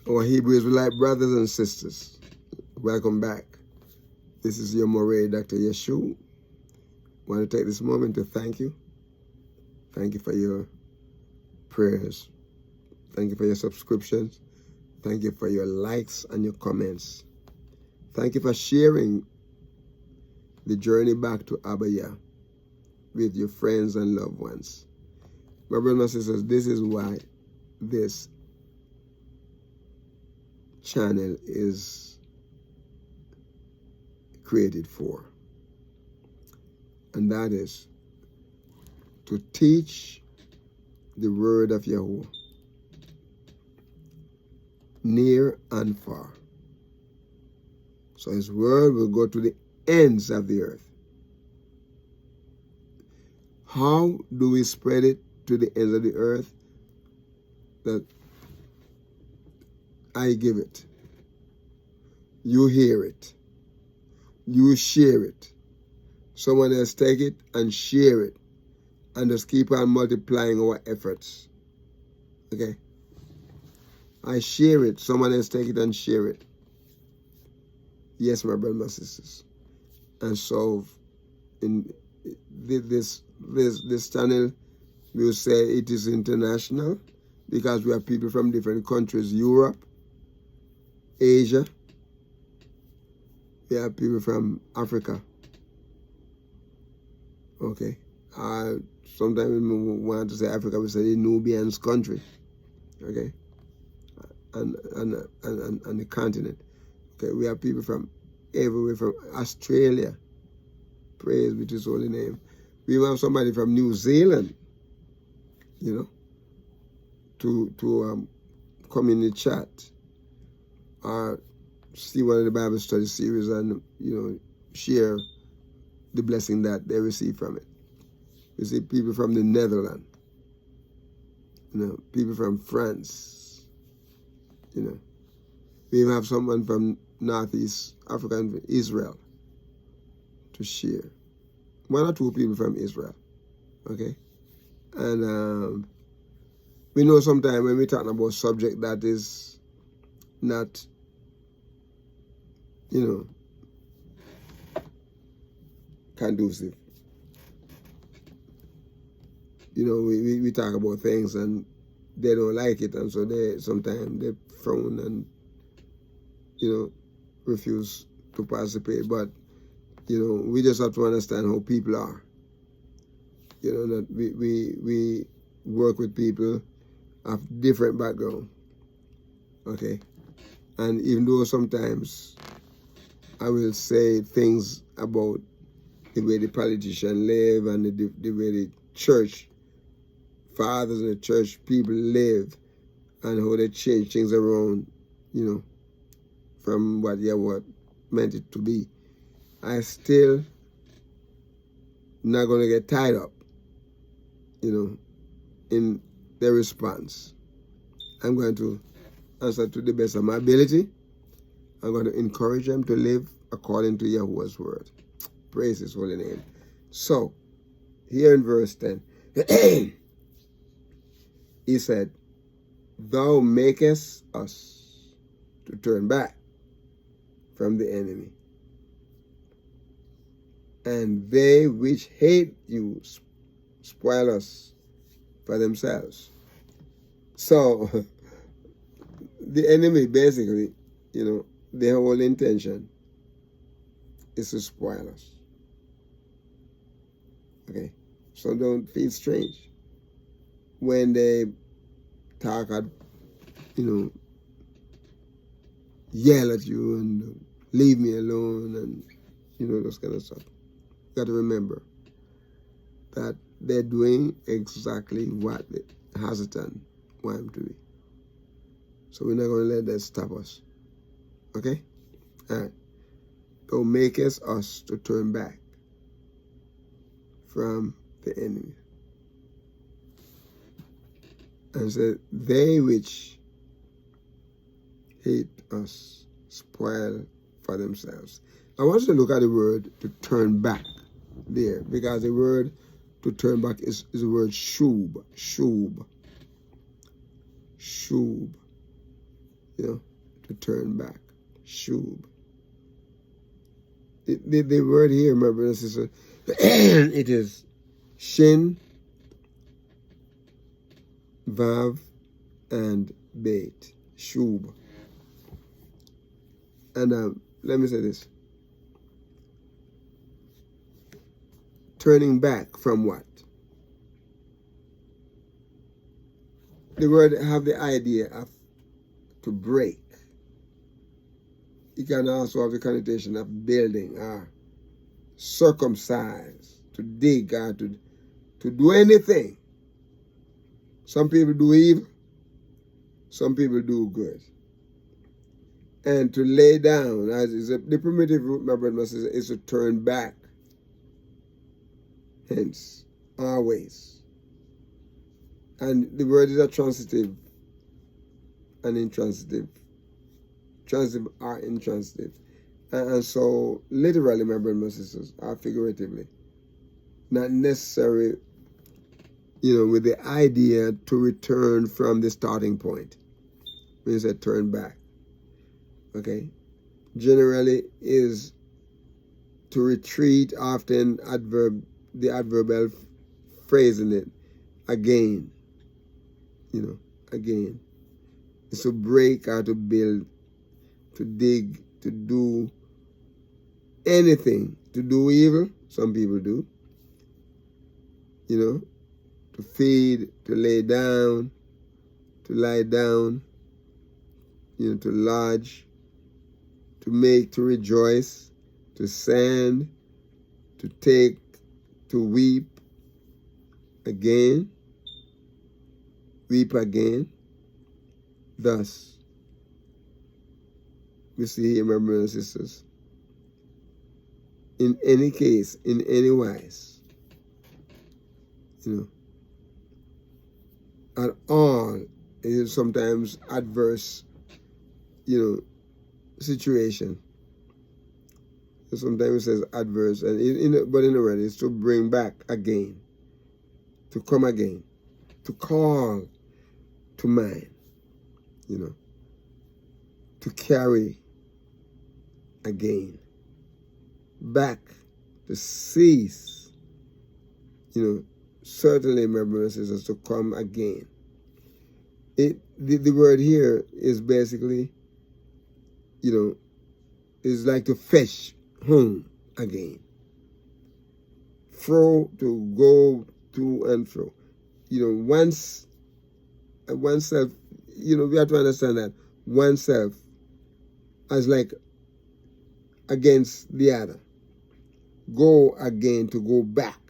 Our Hebrew Israelite brothers and sisters, welcome back. This is your Moray, Dr. YAHUAH. I want to take this moment to thank you. Thank you for your prayers. Thank you for your subscriptions. Thank you for your likes and your comments. Thank you for sharing the journey back to YAHUAH with your friends and loved ones. My brothers and sisters, this is why this channel is created for. And that is to teach the word of YAHUAH near and far. So his word will go to the ends of the earth. How do we spread it to the ends of the earth? That I give it. You hear it. You share it. Someone else take it and share it. And just keep on multiplying our efforts. Okay? I share it. Someone else take it and share it. Yes, my brothers and sisters. And so in this channel, we'll say it is international because we have people from different countries. Europe, Asia. We have people from Africa. Okay. Sometimes we want to say Africa, we say the Nubians country. Okay. And the continent. Okay. We have people from everywhere, from Australia. Praise be to his holy name. We have somebody from New Zealand, you know, to come in the chat or see one of the Bible study series and, you know, share the blessing that they receive from it. You see people from the Netherlands, you know, people from France, you know. We even have someone from Northeast Africa and Israel to share. One or two people from Israel, okay? And we know sometimes when we're talking about subject that is not, you know, conducive. You know, we talk about things and they don't like it, and so sometimes they frown and, you know, refuse to participate. But, you know, we just have to understand how people are. You know, that we work with people of different background. Okay? And even though sometimes I will say things about the way the politicians live and the way the church fathers and the church people live and how they change things around, you know, from what YAHUAH meant it to be, I still not going to get tied up, you know, in their response. I'm going to answer to the best of my ability. I'm going to encourage them to live according to YAHUAH's word. Praise his holy name. So, here in verse 10, he said, thou makest us to turn back from the enemy, and they which hate you spoil us for themselves. So, the enemy basically, you know, their whole intention is to spoil us. Okay? So don't feel strange when they talk at, you know, yell at you and leave me alone and, you know, those kind of stuff. You got to remember that they're doing exactly what the Hasatan want them to be. So we're not going to let that stop us. Okay? All right. Thou makest us to turn back from the enemy. And said, they which hate us spoil for themselves. I want you to look at the word to turn back there, because the word to turn back is the word shub. Shub. Shub. you know, to turn back. Shub. The word here, my brother and sister, it is shin, vav, and beit. Shub. And let me say this. Turning back from what? The word have the idea of to break. It can also have the connotation of building or circumcise, to dig or to do anything. Some people do evil, some people do good. And to lay down, as is the primitive root, my brother and sister, is to turn back. Hence, always. And the word is a transitive and intransitive. Transitive are intransitive. And so, literally, my brothers and sisters, or figuratively, not necessarily, with the idea to return from the starting point. When you say turn back, okay? Generally is to retreat, often the adverbial phrase in it, again, again. It's to break or to build, to dig, to do anything, to do evil, some people do, to feed, to lay down, to lie down, to lodge, to make, to rejoice, to send, to take, to weep again, thus. We see here, my brothers and sisters, in any case, in any wise, at all, it is sometimes adverse, situation. Sometimes it says adverse, and but in the word, it's to bring back again, to come again, to call to mind, to carry again, back, to cease, certainly, my brothers and sisters, to come again. The word here is basically, is like to fetch home again. Fro, to go to and fro. Once, oneself, we have to understand that oneself as like against the other. Go again, to go back.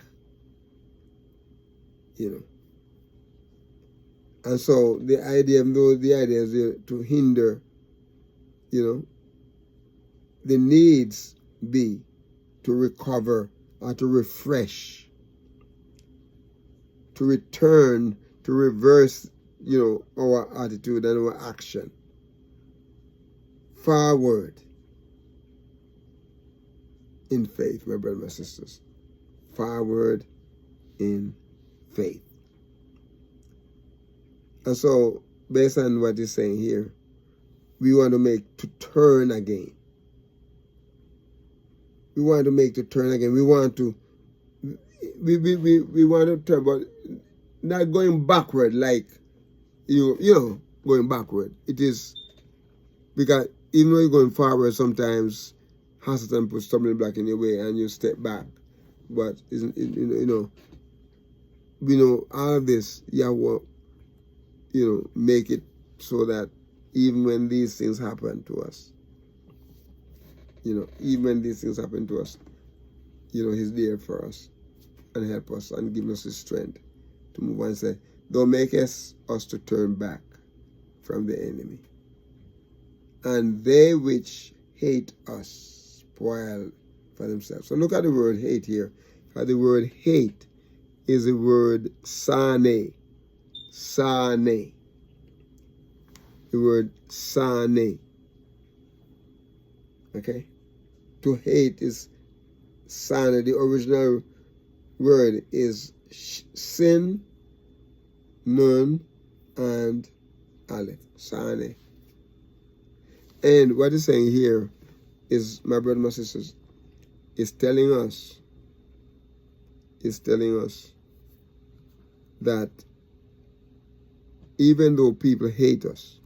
And so the idea is to hinder, the needs be to recover or to refresh, to return, to reverse, our attitude and our action. Forward in faith, my brothers and sisters. Forward in faith. And so, based on what he's saying here, we want to turn again. We want to make to turn again. We want to turn, but not going backward like going backward. It is because even though you're going forward, sometimes Satan puts stumbling block in your way and you step back. But we know all of this, YAHUAH, make it so that even when these things happen to us, even when these things happen to us, he's there for us and help us and give us the strength to move on and say, don't make us to turn back from the enemy. And they which hate us spoil for themselves. So look at the word hate here. The word hate is the word sane. Sane. The word sane. Okay? To hate is sane. The original word is sin, nun, and aleph. Sane. And what he's saying here is, my brothers and my sisters, is telling us that even though people hate us,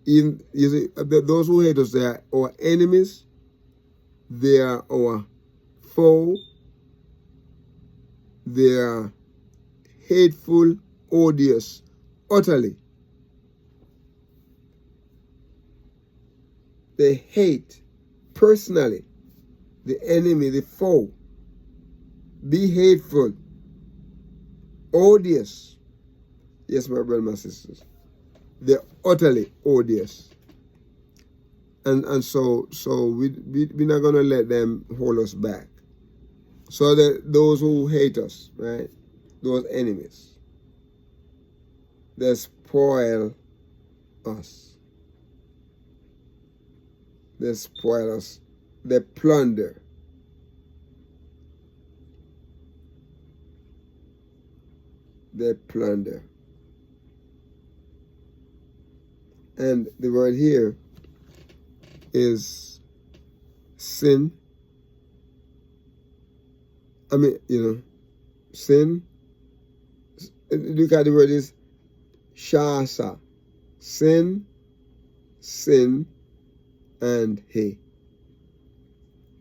even, you see, those who hate us, they are our enemies, they are our foe, they are hateful, odious, utterly. They hate personally the enemy, the foe. Be hateful, odious. Yes, my brothers and my sisters. They're utterly odious. And so we're not going to let them hold us back. So that those who hate us, right, those enemies, they spoil us. They spoil us. They plunder. They plunder. And the word here is sin. I mean, sin. Look at the word is shasa. Sin, and hay.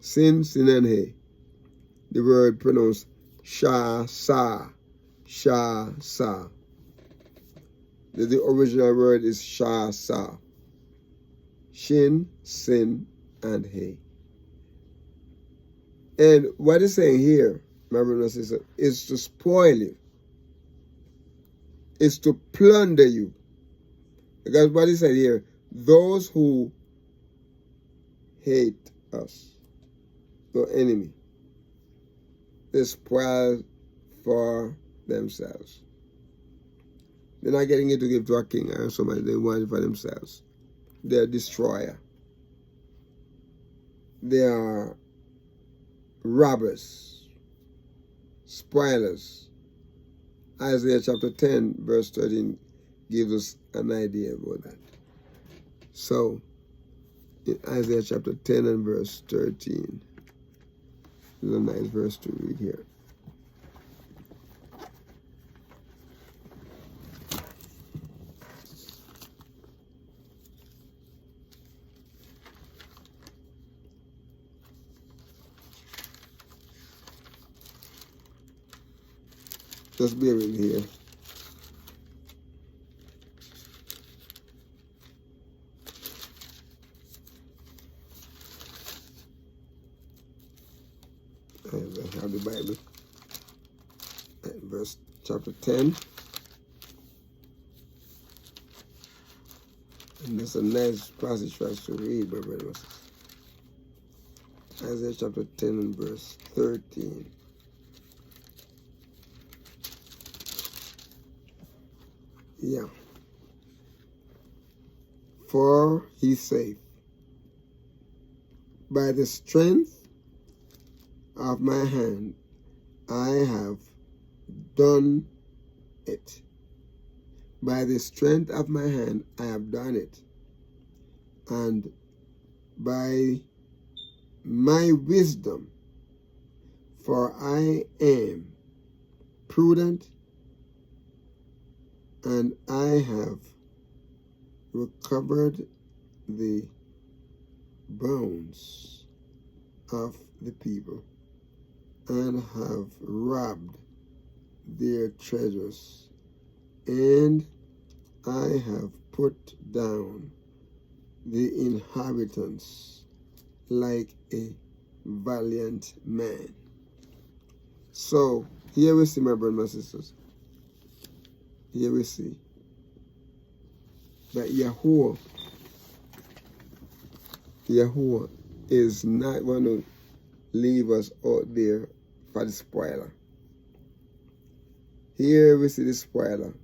Sin, and hay. The word pronounced shasa. Shasa. The original word is shasa. Shin, sin, and hay. And what it's saying here, my brother and sister, is to spoil you. It's to plunder you. Because what he said here, those who hate us, the enemy, they spoil for themselves. They're not getting it to give to a king or somebody. They want it for themselves. They're a destroyer. They are robbers, spoilers. Isaiah chapter 10, verse 13 gives us an idea about that. So, in Isaiah chapter 10 and verse 13, there's a nice verse to read here. Just bear with me here. I have the Bible. Verse chapter 10. And that's a nice passage for us to read, my brothers. Isaiah chapter 10 and verse 13. Yeah. For he saith, by the strength of my hand I have done it. By the strength of my hand I have done it. And by my wisdom, for I am prudent, and I have recovered the bones of the people, and have robbed their treasures, and I have put down the inhabitants like a valiant man. So here we see, my brothers and my sisters, here we see that Yahuwah is not going to leave us out there for the spoiler. Here we see the spoiler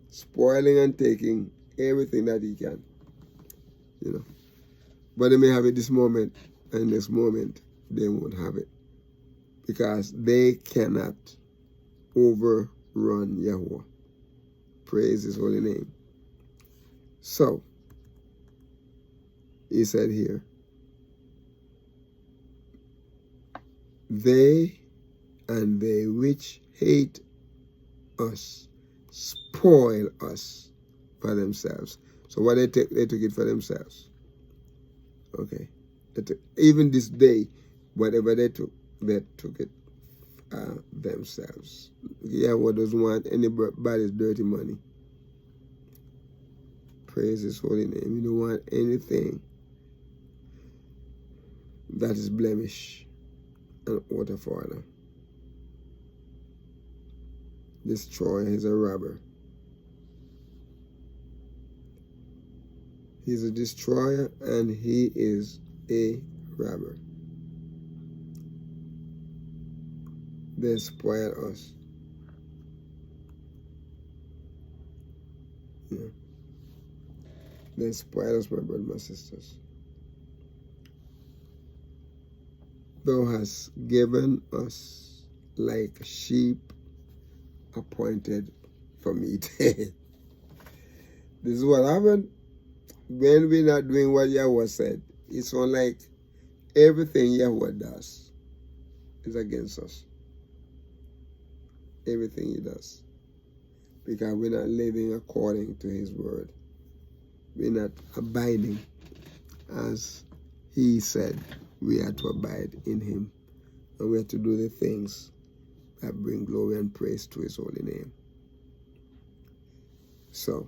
spoiling and taking everything that he can, But they may have it this moment, and next moment they won't have it, because they cannot overrun Yahuwah. Praise his holy name. So, he said here, they and they which hate us spoil us for themselves. So what they took it for themselves. Okay. Even this day, whatever they took it themselves. Yahweh doesn't want anybody's dirty money. Praise his holy name. You don't want anything that is blemish and out of order. Destroyer is a robber. He's a destroyer and he is a robber. They spoil us. Yeah. They spoil us, my brothers, my sisters. Thou hast given us like sheep appointed for meat. This is what happened when we're not doing what Yahweh said. It's on like everything Yahweh does is against us. Everything he does. Because we're not living according to his word. We're not abiding as he said we are to abide in him. And we have to do the things that bring glory and praise to his holy name. So,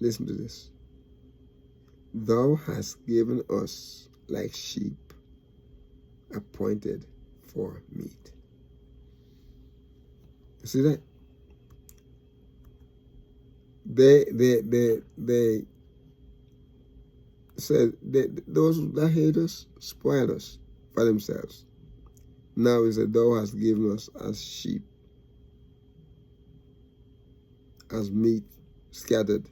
listen to this. Thou hast given us like sheep appointed for meat. You see that? They said those that hate us spoil us for themselves. Now he said, thou hast given us as sheep, as meat scattered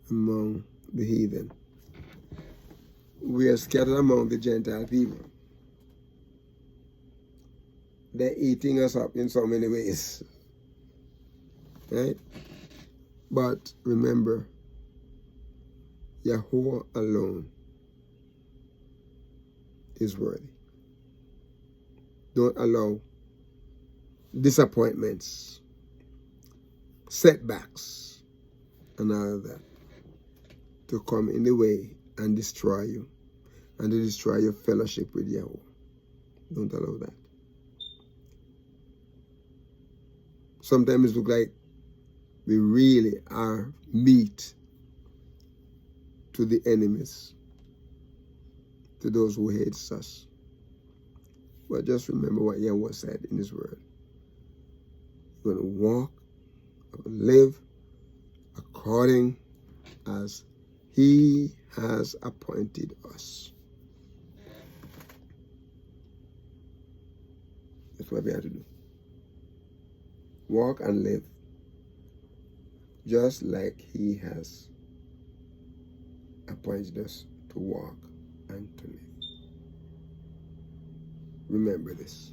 among the heathen. We are scattered among the Gentile people. They're eating us up in so many ways. Right? But remember, Yahuwah alone is worthy. Don't allow disappointments, setbacks, and all of that to come in the way and destroy you, and to destroy your fellowship with Yahweh. Don't allow that. Sometimes it looks like we really are meat to the enemies, to those who hate us. But just remember what Yahweh said in his word. We're going to walk, live according as he has appointed us. That's what we have to do. Walk and live just like he has appointed us to walk and to live. Remember this.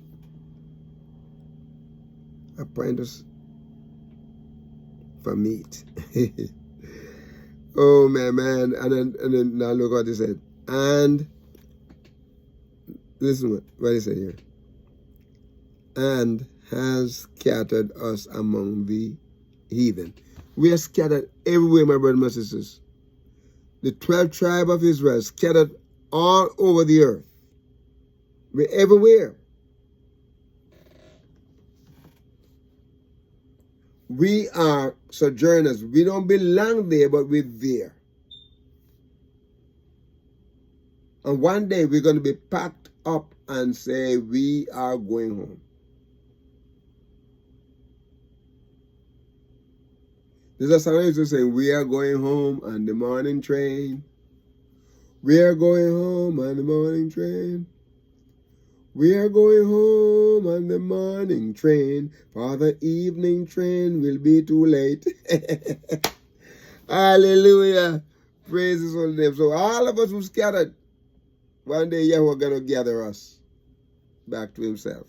Appoint us for meat. Oh man. And then now look what he said. And listen what he said here. And has scattered us among the heathen. We are scattered everywhere, my brothers and my sisters. The 12 tribes of Israel scattered all over the earth. We're everywhere. We are sojourners. We don't belong there, but we're there. And one day we're going to be packed up and say, we are going home. There's a song I used to say, we are going home on the morning train. We are going home on the morning train. We are going home on the morning train, for the evening train will be too late. Hallelujah. Praise his holy name. So all of us who scattered, one day Yahweh going to gather us back to himself.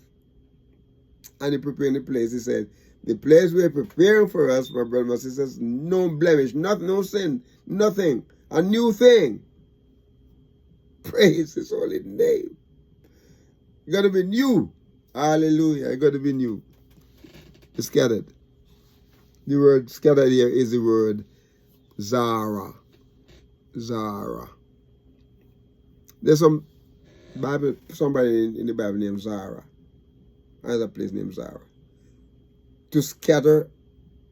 And he prepared the place. He said, The place we're preparing for us, my brothers and sisters, no blemish, no sin, nothing. A new thing. Praise his holy name. You gotta be new. Hallelujah. You gotta be new. Scattered. The word scattered here is the word Zara. Zara. There's some Bible, somebody in the Bible named Zara. Another place named Zara. To scatter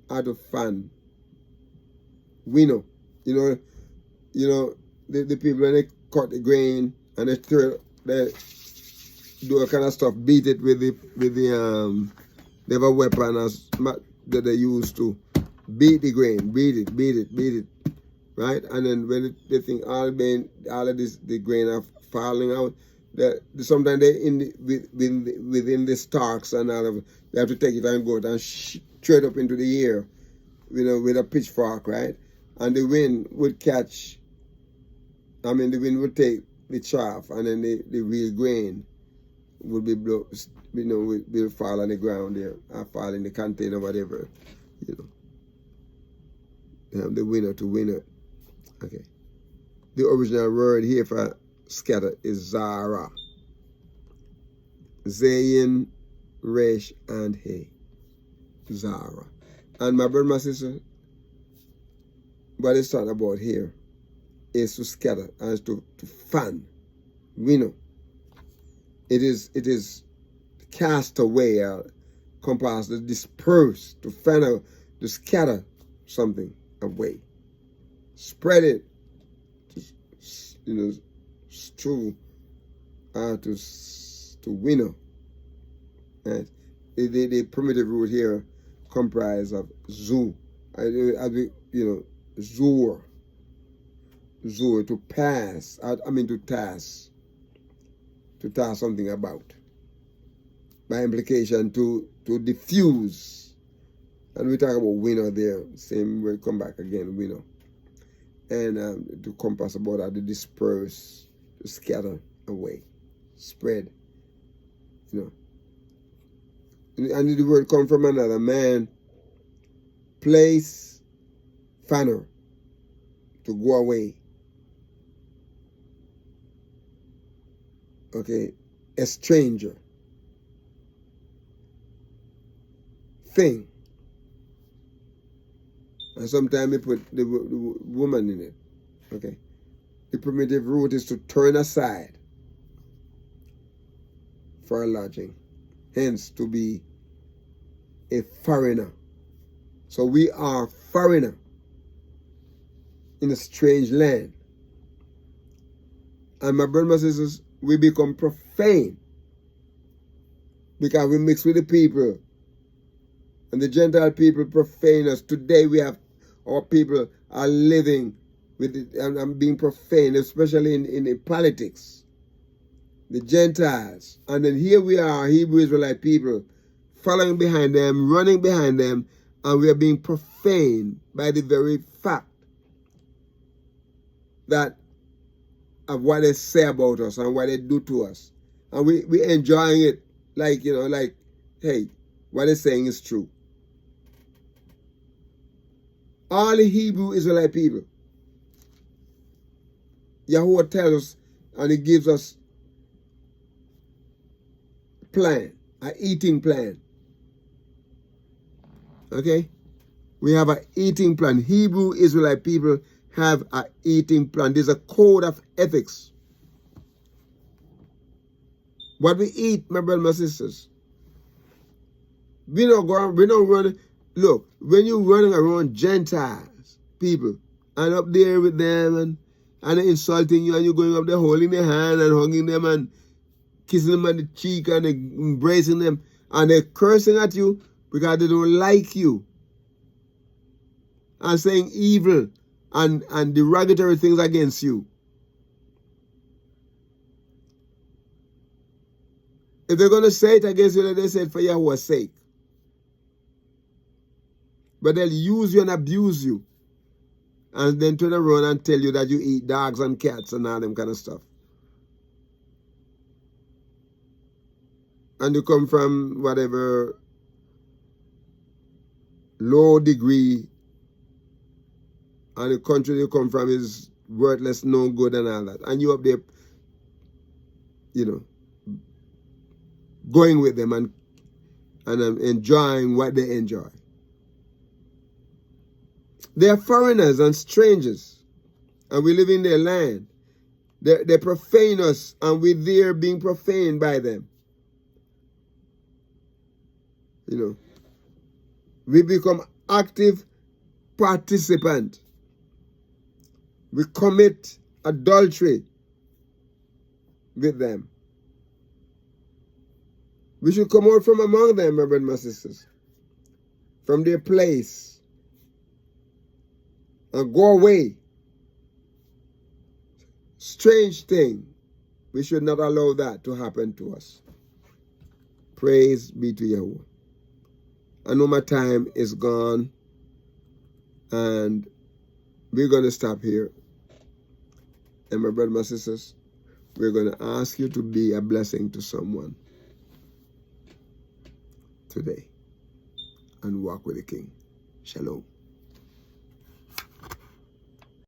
or to fan. Winnow. You know, the people when they cut the grain and they do a kind of stuff, beat it with the they have a weapon that they use to beat the grain, beat it, right? And then when they think all of the grain are falling out, sometimes they within the stalks and all of it, they have to take it and go and straight up into the air, with a pitchfork, right? And the wind would catch. The wind would take the chaff, and then the real grain would be will fall on the ground there, or fall in the container, whatever, the winner to winner. Okay. The original word here for scatter is Zara. Zayin, Resh, and He. Zara. And my brother, my sister, what it's talking about here is to scatter, and to fan, winnow. It is cast away, compass, to disperse, to fan out, to scatter something away. Spread it, to winnow. Right? The primitive root here comprised of zu, zur, to pass, to task something about. By implication, to diffuse. And we talk about winnow there, same word come back again, winnow. And to compass about that, to disperse, to scatter away, spread, And the word come from another man, place, fanner, to go away. Okay, a stranger, thing. And sometimes we put the woman in it. Okay, the primitive root is to turn aside for a lodging, hence to be a foreigner. So we are foreigner in a strange land. And my brothers and sisters, we become profane because we mix with the people, and the Gentile people profane us. Today our people are living with it and being profane, especially in the politics. The Gentiles. And then here we are, Hebrew Israelite people, following behind them, running behind them, and we are being profaned by the very fact that of what they say about us and what they do to us. And we enjoying it like, hey, what they're saying is true. All the Hebrew Israelite people, YAHUAH tells us, and He gives us a plan, an eating plan. Okay? We have an eating plan. Hebrew Israelite people have an eating plan. There's a code of ethics. What we eat, my brothers and sisters. We don't run. Look, when you're running around Gentiles, people, and up there with them and insulting you, and you're going up there holding their hand and hugging them and kissing them on the cheek and embracing them, and they're cursing at you because they don't like you and saying evil and derogatory things against you. If they're going to say it against you, let them say it for YAHUAH's sake. But they'll use you and abuse you, and then turn around and tell you that you eat dogs and cats and all them kind of stuff. And you come from whatever low degree, and the country they come from is worthless, no good, and all that. And you up there, you know, going with them and enjoying what they enjoy. They are foreigners and strangers, and we live in their land. They profane us, and we're there being profaned by them. You know, we become active participant. We commit adultery with them. We should come out from among them, my brothers and my sisters, from their place, and go away. Strange thing. We should not allow that to happen to us. Praise be to Yahuwah. I know my time is gone, and we're going to stop here. And my brothers and my sisters, we're going to ask you to be a blessing to someone today and walk with the King. Shalom.